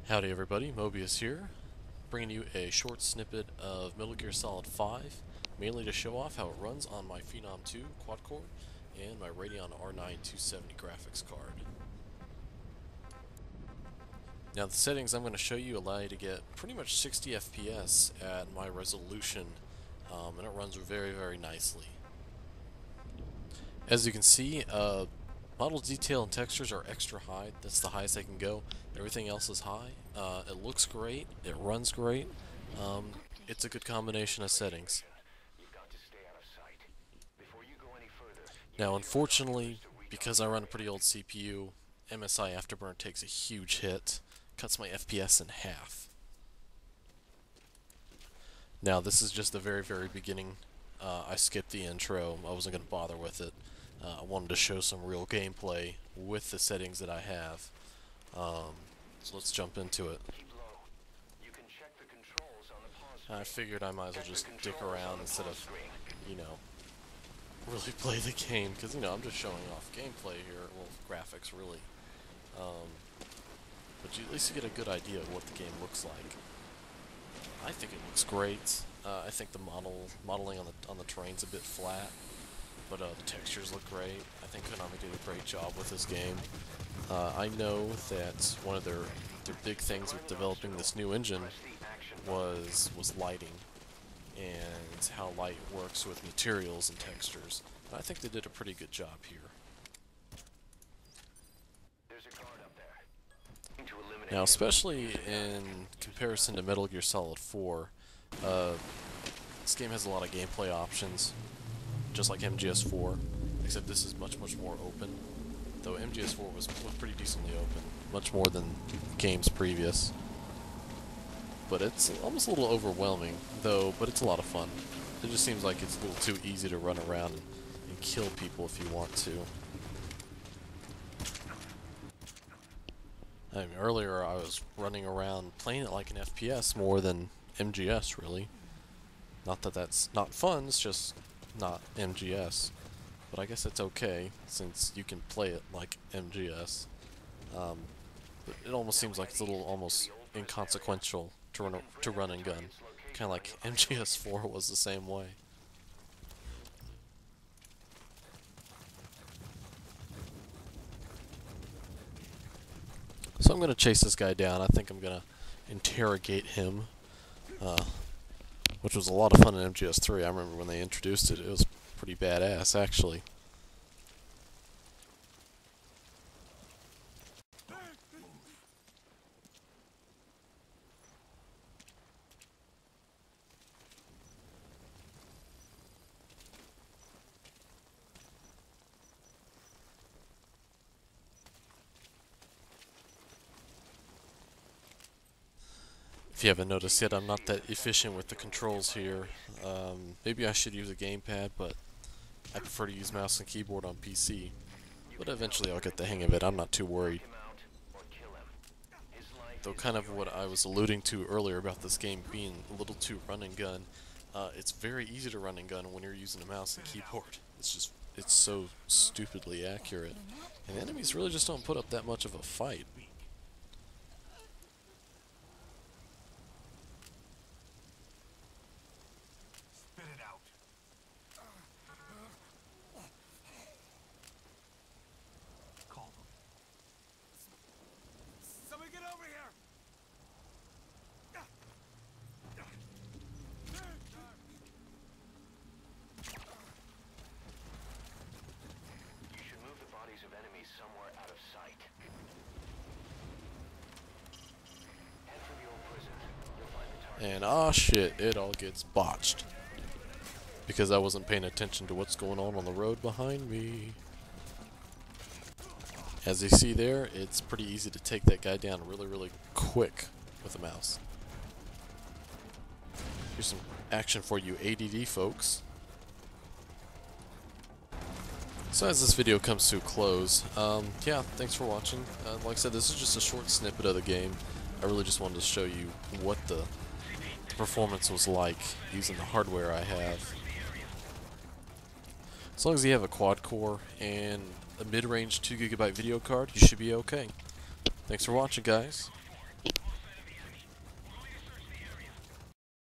Howdy everybody, Mobius here, bringing you a short snippet of Metal Gear Solid 5, mainly to show off how it runs on my Phenom II quad-core and my Radeon R9 270 graphics card. Now the settings I'm going to show you allow you to get pretty much 60 FPS at my resolution, and it runs very nicely. As you can see, model detail and textures are extra high. That's the highest I can go. Everything else is high. It looks great. It runs great. It's a good combination of settings. Now, unfortunately, because I run a pretty old CPU, MSI Afterburn takes a huge hit. Cuts my FPS in half. Now, this is just the very beginning. I skipped the intro. I wasn't going to bother with it. I wanted to show some real gameplay with the settings that I have. So let's jump into it. I figured I might as well just dick around instead of, really play the game, because, I'm just showing off gameplay here, well, graphics, really. But you at least get a good idea of what the game looks like. I think it looks great. I think the modeling on the terrain's a bit flat. But the textures look great. I think Konami did a great job with this game. I know that one of their big things with developing this new engine was lighting and how light works with materials and textures. I think they did a pretty good job here. Now, especially in comparison to Metal Gear Solid 4, this game has a lot of gameplay options, just like MGS4, except this is much more open. Though MGS4 was pretty decently open, much more than games previous. But it's almost a little overwhelming, though, but it's a lot of fun. It just seems like it's a little too easy to run around and kill people if you want to. I mean, earlier I was running around playing it like an FPS more than MGS, really. Not that that's not fun, it's just not MGS. But I guess it's okay, since you can play it like MGS. But it almost seems like it's a little almost inconsequential to run and gun. Kind of like MGS4 was the same way. So I'm going to chase this guy down. I think I'm going to interrogate him. Which was a lot of fun in MGS3. I remember when they introduced it. It was pretty badass, actually. If you haven't noticed yet, I'm not that efficient with the controls here. Maybe I should use a gamepad, but I prefer to use mouse and keyboard on PC. But eventually I'll get the hang of it, I'm not too worried. Though kind of what I was alluding to earlier about this game being a little too run and gun, it's very easy to run and gun when you're using a mouse and keyboard. It's so stupidly accurate. And the enemies really just don't put up that much of a fight. Somewhere out of sight. Head for the old prison. You'll find the target. And ah shit, it all gets botched. Because I wasn't paying attention to what's going on the road behind me. As you see there, it's pretty easy to take that guy down really quick with a mouse. Here's some action for you ADD folks. So as this video comes to a close, yeah, thanks for watching. Like I said, this is just a short snippet of the game. I really just wanted to show you what the performance was like using the hardware I have. As long as you have a quad core and a mid-range 2GB video card, you should be okay. Thanks for watching, guys.